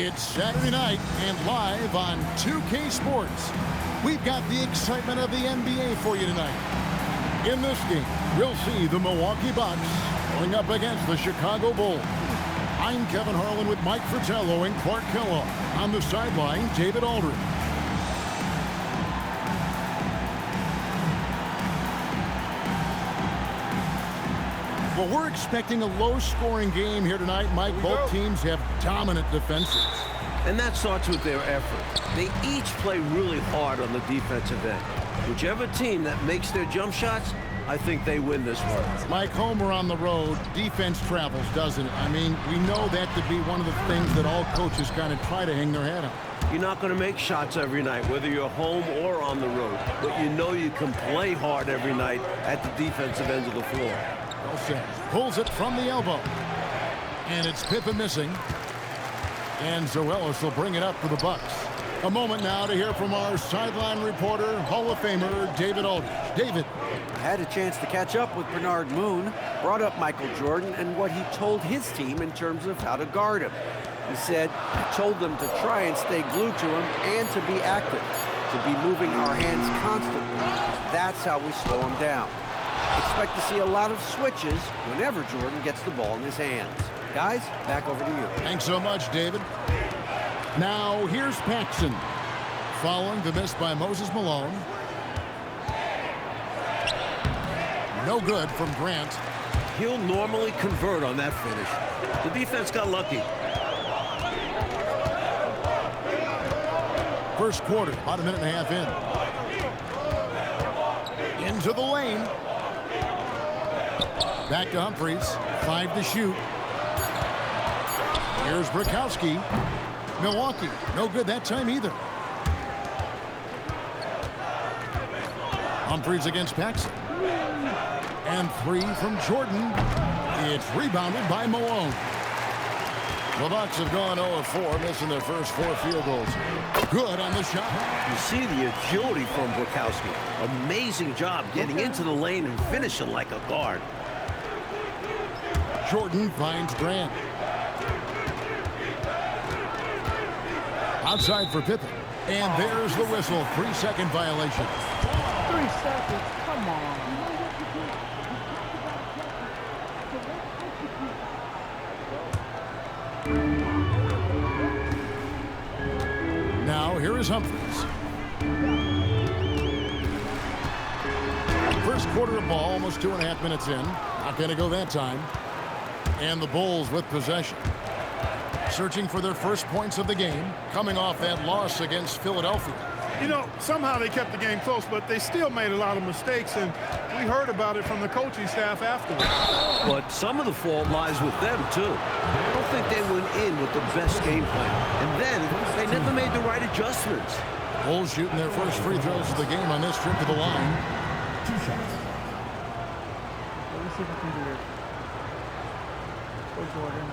It's Saturday night and live on 2K Sports. We've got the excitement of the NBA for you tonight. In this game, we'll see the Milwaukee Bucks going up against the Chicago Bulls. I'm Kevin Harlan with Mike Fratello and Clark Kellogg. On the sideline, David Aldridge. Well, we're expecting a low-scoring game here tonight, Mike. Both teams have dominant defenses. And that starts with their effort. They each play really hard on the defensive end. Whichever team that makes their jump shots, I think they win this one. Mike, home or on the road, defense travels, doesn't it? I mean, we know that to be one of the things that all coaches kind of try to hang their hat on. You're not going to make shots every night, whether you're home or on the road. But you know you can play hard every night at the defensive ends of the floor. Well said. Pulls it from the elbow. And it's Pippen missing. And Zoelis will bring it up for the Bucks. A moment now to hear from our sideline reporter, Hall of Famer David Aldridge. David. I had a chance to catch up with Bernard Moon, brought up Michael Jordan and what he told his team in terms of how to guard him. He said, I told them to try and stay glued to him and to be active, to be moving our hands constantly. That's how we slow him down. Expect to see a lot of switches whenever Jordan gets the ball in his hands. Guys, back over to you. Thanks so much, David. Now, here's Paxson. Following the miss by Moses Malone. No good from Grant. He'll normally convert on that finish. The defense got lucky. First quarter, about a minute and a half in. Into the lane. Back to Humphries. 5 to shoot. Here's Bukowski. Milwaukee, no good that time either. Humphries against Paxson. And 3 from Jordan. It's rebounded by Malone. The Bucks have gone 0-4, missing their first 4 field goals. Good on the shot. You see the agility from Bukowski. Amazing job getting into the lane and finishing like a guard. Jordan finds Grant. Outside for Pippen. And there's the whistle. 3-second violation. 3 seconds. Come on. Now, here is Humphries. First quarter of ball, almost 2.5 minutes in. Not going to go that time. And the Bulls with possession. Searching for their first points of the game, coming off that loss against Philadelphia. You know, somehow they kept the game close, but they still made a lot of mistakes, and we heard about it from the coaching staff afterwards. But some of the fault lies with them, too. I don't think they went in with the best game plan. And then they never made the right adjustments. Bulls shooting their first free throws of the game on this trip to the line. 2 shots. Let me see if I can do it. Go Jordan.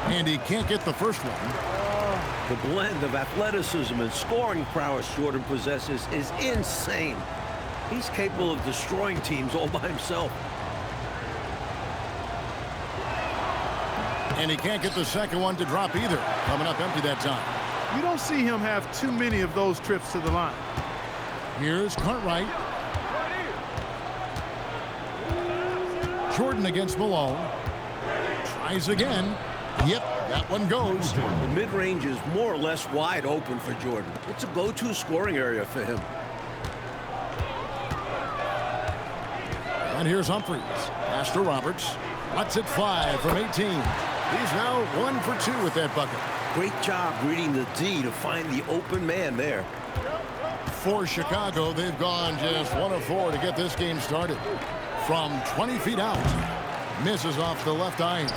And he can't get the first one. The blend of athleticism and scoring prowess Jordan possesses is insane. He's capable of destroying teams all by himself. And he can't get the second one to drop either. Coming up empty that time. You don't see him have too many of those trips to the line. Here's Cartwright. Jordan against Malone. Tries again. Yep, that one goes. The mid-range is more or less wide open for Jordan. It's a go-to scoring area for him. And here's Humphries. Pass to Roberts. Watts at 5 from 18. He's now 1 for 2 with that bucket. Great job reading the D to find the open man there. For Chicago, they've gone just 1 of 4 to get this game started. From 20 feet out. Misses off the left eye.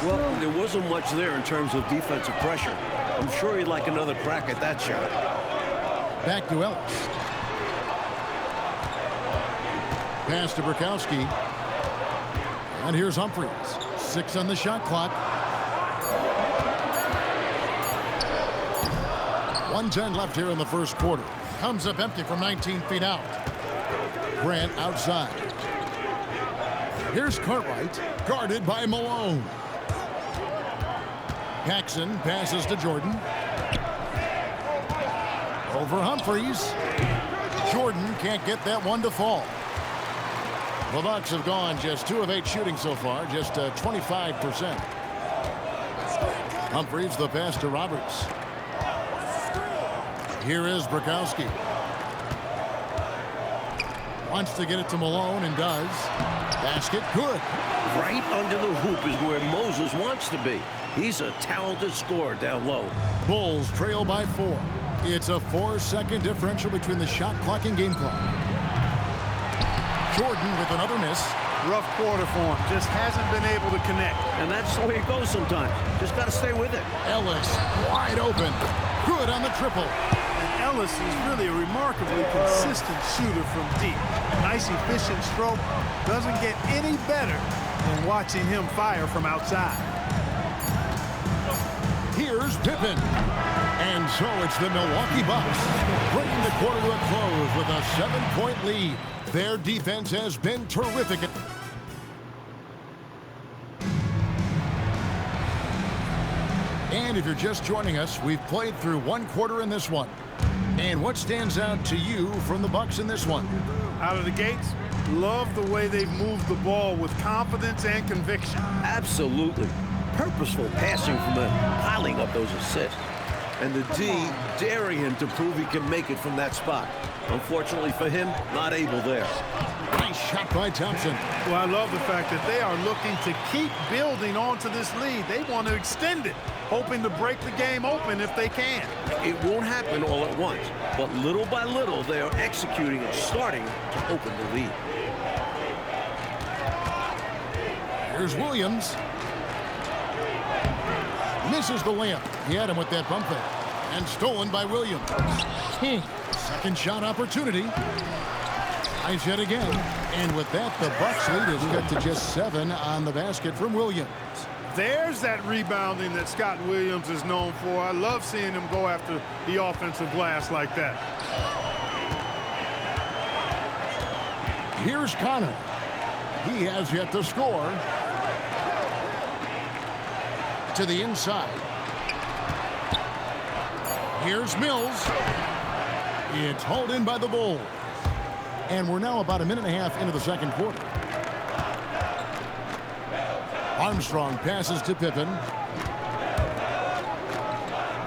Well, there wasn't much there in terms of defensive pressure. I'm sure he'd like another crack at that shot. Back to Ellis. Pass to Bukowski. And here's Humphries. 6 on the shot clock. 1:10 left here in the first quarter. Comes up empty from 19 feet out. Grant outside. Here's Cartwright, guarded by Malone. Paxson passes to Jordan. Over Humphries. Jordan can't get that one to fall. The Bucks have gone just 2 of 8 shooting so far, just 25%. Humphries, the pass to Roberts. Here is Bukowski. Wants to get it to Malone and does. Basket good. Right under the hoop is where Moses wants to be. He's a talented scorer down low. Bulls trail by 4. It's a 4-second differential between the shot clock and game clock. Jordan with another miss. Rough quarter for him. Just hasn't been able to connect. And that's the way it goes sometimes. Just got to stay with it. Ellis wide open. Good on the triple. And Ellis is really a remarkably consistent shooter from deep. Nice, efficient stroke. Doesn't get any better than watching him fire from outside. Here's Pippen. And so it's the Milwaukee Bucks bringing the quarter to a close with a 7-point lead. Their defense has been terrific. And if you're just joining us, we've played through 1 quarter in this one. And what stands out to you from the Bucks in this one? Out of the gates, love the way they've moved the ball with confidence and conviction. Absolutely. Purposeful passing from them, piling up those assists. And the D daring him to prove he can make it from that spot. Unfortunately for him, not able there. Nice shot by Thompson. Well, I love the fact that they are looking to keep building onto this lead. They want to extend it, hoping to break the game open if they can. It won't happen all at once, but little by little, they are executing and starting to open the lead. Here's Williams. Misses the layup. He had him with that bump fake. And stolen by Williams. King. Second shot opportunity. Nice hit again. And with that, the Bucks lead is cut to just 7 on the basket from Williams. There's that rebounding that Scott Williams is known for. I love seeing him go after the offensive glass like that. Here's Connor. He has yet to score. To the inside. Here's Mills. It's hauled in by the Bulls. And we're now about a minute and a half into the second quarter. Armstrong passes to Pippen.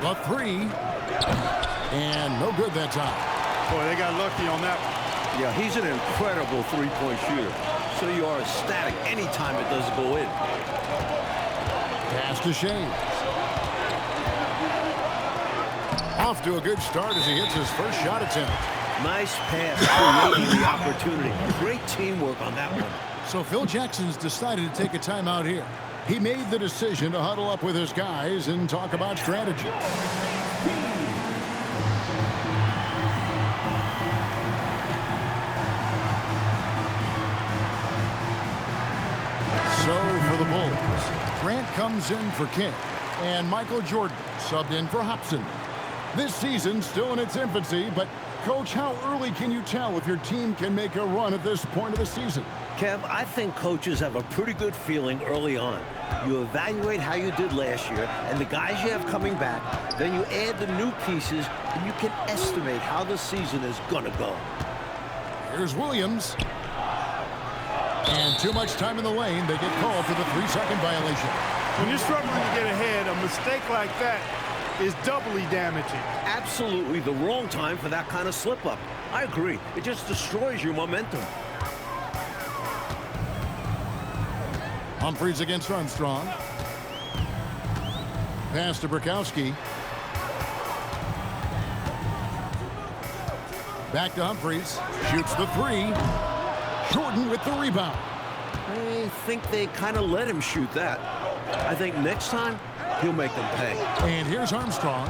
The 3. And no good that time. Boy, they got lucky on that one. Yeah, he's an incredible three-point shooter. So you are ecstatic anytime it doesn't go in. Pass to Shea. Off to a good start as he hits his first shot attempt. Nice pass, creating the opportunity. Great teamwork on that one. So Phil Jackson's decided to take a timeout here. He made the decision to huddle up with his guys and talk about strategy. So for the Bulls, Grant comes in for King, and Michael Jordan subbed in for Hobson. This season's still in its infancy, but Coach, how early can you tell if your team can make a run at this point of the season? Kev, I think coaches have a pretty good feeling early on. You evaluate how you did last year and the guys you have coming back, then you add the new pieces, and you can estimate how the season is gonna go. Here's Williams. And too much time in the lane. They get called for the 3-second violation. When you're struggling to get ahead, a mistake like that is doubly damaging. Absolutely the wrong time for that kind of slip-up. I agree. It just destroys your momentum. Humphries against Armstrong. Pass to Bukowski. Back to Humphries. Shoots the 3. Jordan with the rebound. I think they kind of let him shoot that. I think next time, he'll make them pay. And here's Armstrong.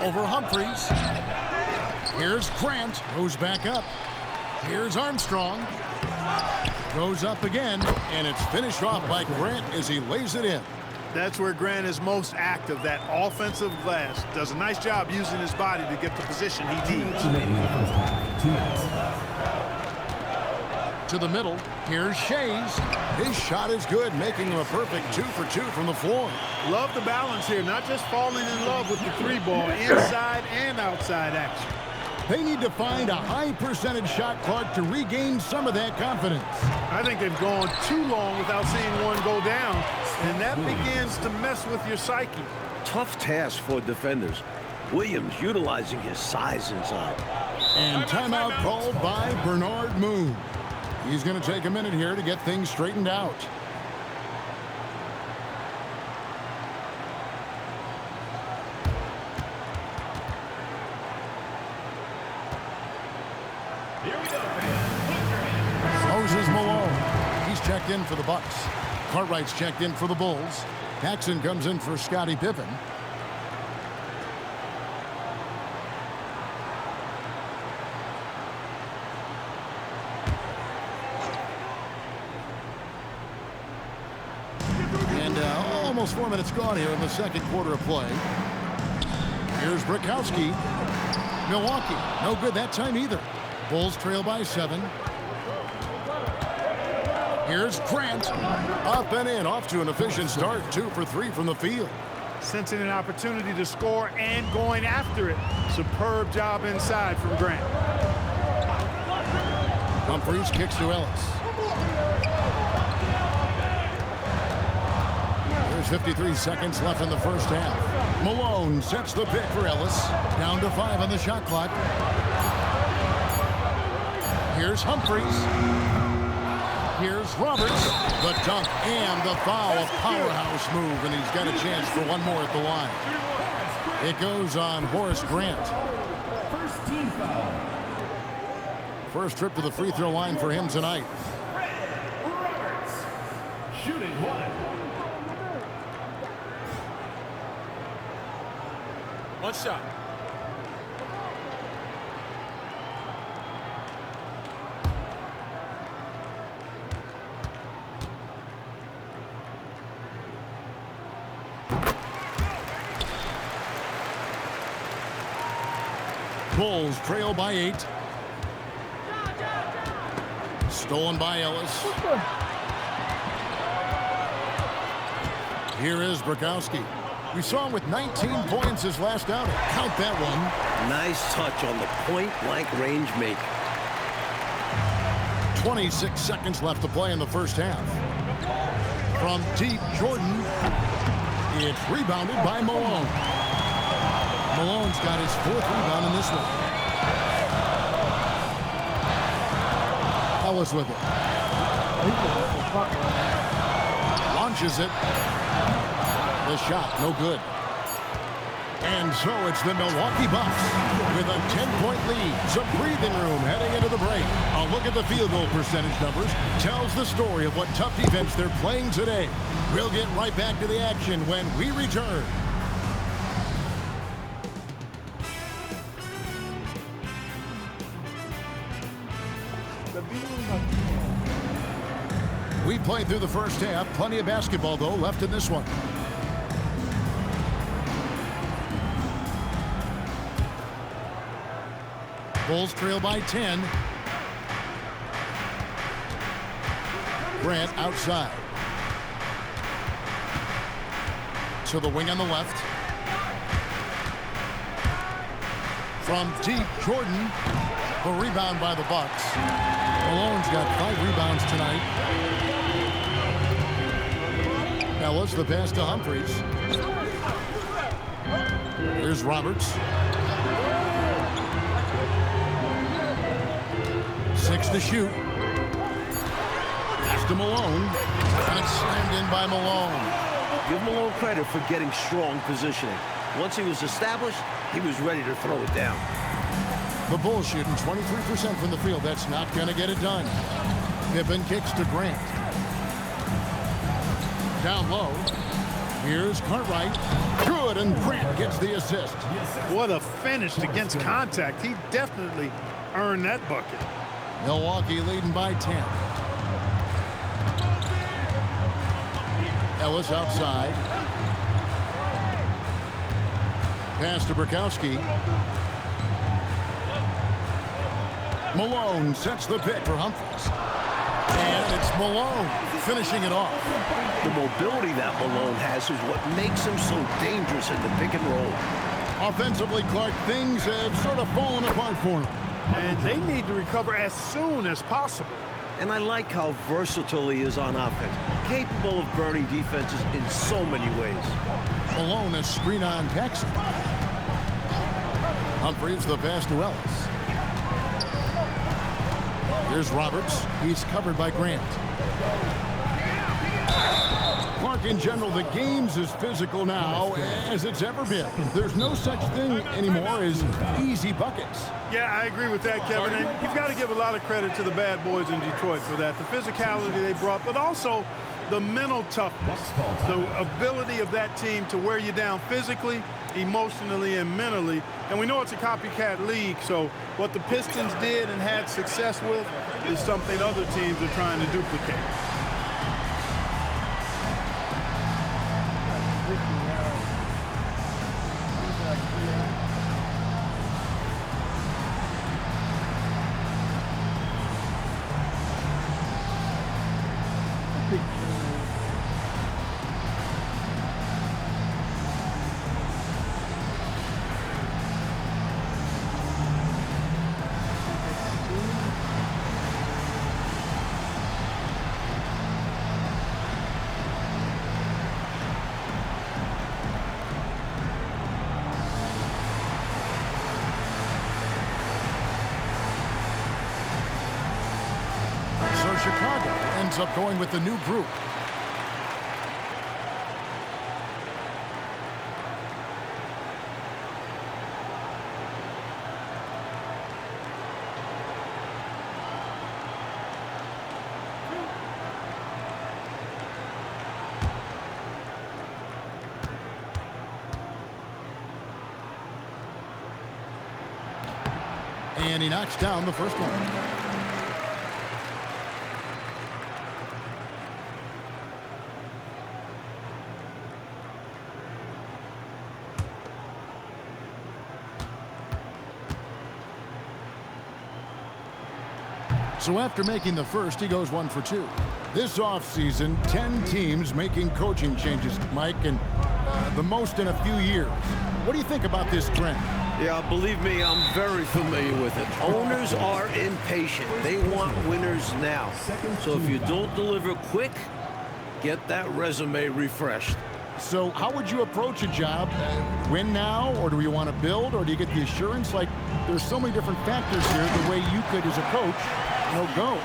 Over Humphries. Here's Grant, who's back up. Here's Armstrong. Goes up again, and it's finished off by Grant as he lays it in. That's where Grant is most active, that offensive glass. Does a nice job using his body to get the position he needs. To the middle, here's Shays. His shot is good, making him a perfect 2 for 2 from the floor. Love the balance here, not just falling in love with the three ball, inside and outside action. They need to find a high percentage shot, Clark, to regain some of that confidence. I think they've gone too long without seeing one go down, and that begins to mess with your psyche. Tough task for defenders. Williams utilizing his size inside. And timeout called by Bernard Moon. He's going to take a minute here to get things straightened out. Moses Malone. He's checked in for the Bucks. Cartwright's checked in for the Bulls. Jackson comes in for Scottie Pippen. And almost 4 minutes gone here in the second quarter of play. Here's Bukowski. Milwaukee, no good that time either. Bulls trail by 7. Here's Grant. Up and in, off to an efficient start. 2 for 3 from the field. Sensing an opportunity to score and going after it. Superb job inside from Grant. Humphries kicks to Ellis. There's 53 seconds left in the first half. Malone sets the pick for Ellis. Down to 5 on the shot clock. Here's Humphries. Here's Roberts. The dunk and the foul. A powerhouse move, and he's got a chance for one more at the line. It goes on Horace Grant. First team foul. First trip to the free throw line for him tonight. Roberts. Shooting 1. One shot. Bulls trail by 8. Stolen by Ellis. Here is Bukowski. We saw him with 19 points his last outing. Count that one. Nice touch on the point-blank range make. 26 seconds left to play in the first half. From deep, Jordan. It's rebounded by Malone. Malone's got his 4th rebound in this one. Ellis with it. Launches it. The shot, no good. And so it's the Milwaukee Bucks with a 10-point lead. Some breathing room heading into the break. A look at the field goal percentage numbers tells the story of what tough defense they're playing today. We'll get right back to the action when we return. We played through the first half. Plenty of basketball, though, left in this one. Bulls trail by 10. Grant outside. To the wing on the left. From deep, Jordan. The rebound by the Bucks. Malone's got 5 rebounds tonight. Ellis, the pass to Humphries. Here's Roberts. 6 to shoot. Pass to Malone. And it's slammed in by Malone. Give Malone credit for getting strong positioning. Once he was established, he was ready to throw it down. The Bulls shooting 23% from the field. That's not going to get it done. Pippen kicks to Grant. Down low. Here's Cartwright. Good, and Grant gets the assist. What a finish against contact. He definitely earned that bucket. Milwaukee leading by 10. Ellis outside. Pass to Burkowski. Malone sets the pick for Humphries. And it's Malone finishing it off. The mobility that Malone has is what makes him so dangerous in the pick and roll. Offensively, Clark, things have sort of fallen apart for him. And they need to recover as soon as possible. And I like how versatile he is on offense, capable of burning defenses in so many ways. Malone a screen on Paxson. Humphries the pass to Ellis. Here's Roberts. He's covered by Grant. Clark, in general, the game's as physical now as it's ever been. There's no such thing anymore as easy buckets. Yeah, I agree with that, Kevin. And you've got to give a lot of credit to the bad boys in Detroit for that. The physicality they brought, but also the mental toughness, the ability of that team to wear you down physically, emotionally, and mentally. And we know it's a copycat league, so what the Pistons did and had success with is something other teams are trying to duplicate. Chicago ends up going with the new group. And he knocks down the first one. So after making the first, he goes 1 for 2. This offseason, 10 teams making coaching changes, Mike, and the most in a few years. What do you think about this trend? Yeah, believe me, I'm very familiar with it. Owners are impatient. They want winners now. So if you don't deliver quick, get that resume refreshed. So how would you approach a job? Win now, or do you want to build, or do you get the assurance? Like, there's so many different factors here, the way you could, as a coach, go.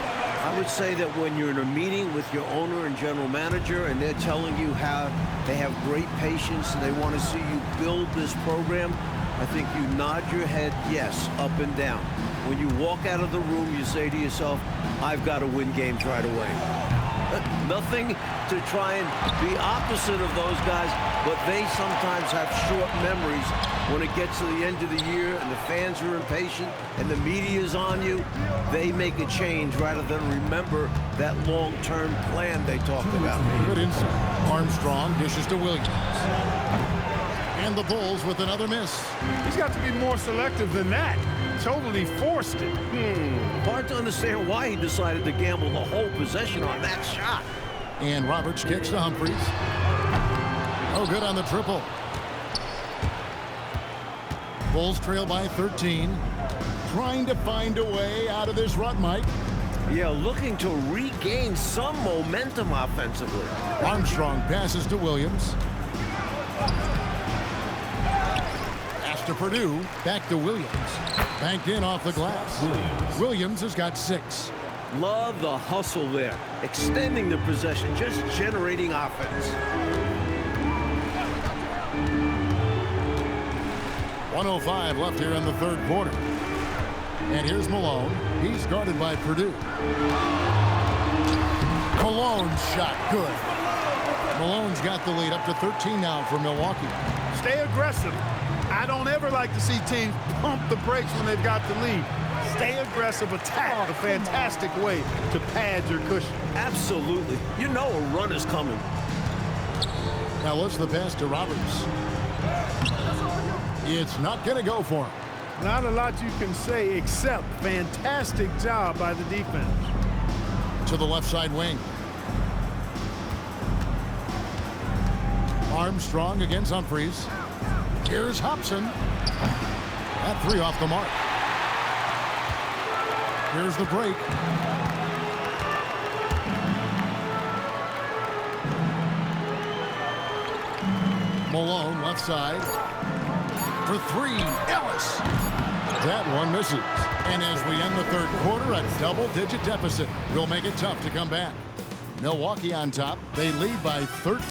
I would say that when you're in a meeting with your owner and general manager and they're telling you how they have great patience and they want to see you build this program, I think you nod your head yes, up and down. When you walk out of the room, you say to yourself, I've got to win games right away. Nothing to try and be opposite of those guys, but they sometimes have short memories when it gets to the end of the year and the fans are impatient and the media is on you. They make a change rather than remember that long-term plan they talked about. Good insight. Armstrong dishes to Williams. And the Bulls with another miss. He's got to be more selective than that. Totally forced it. Hard to understand why he decided to gamble the whole possession on that shot. And Roberts kicks to Humphries. Oh, good on the triple. Bulls trail by 13. Trying to find a way out of this rut, Mike. Yeah, looking to regain some momentum offensively. Armstrong passes to Williams. Pass to Purdue. Back to Williams. Banked in off the glass. Williams has got 6. Love the hustle there. Extending the possession, just generating offense. 1:05 left here in the third quarter. And here's Malone. He's guarded by Purdue. Malone's shot good. Malone's got the lead up to 13 now for Milwaukee. Stay aggressive. I don't ever like to see teams pump the brakes when they've got the lead. Stay aggressive, attack. A fantastic way to pad your cushion. Absolutely. You know a run is coming. Now what's the pass to Roberts? It's not going to go for him. Not a lot you can say except fantastic job by the defense. To the left side wing. Armstrong against Humphries. Here's Hobson. That three off the mark. Here's the break. Malone left side. For three, Ellis. That one misses. And as we end the third quarter, a double-digit deficit will make it tough to come back. Milwaukee on top. They lead by 13.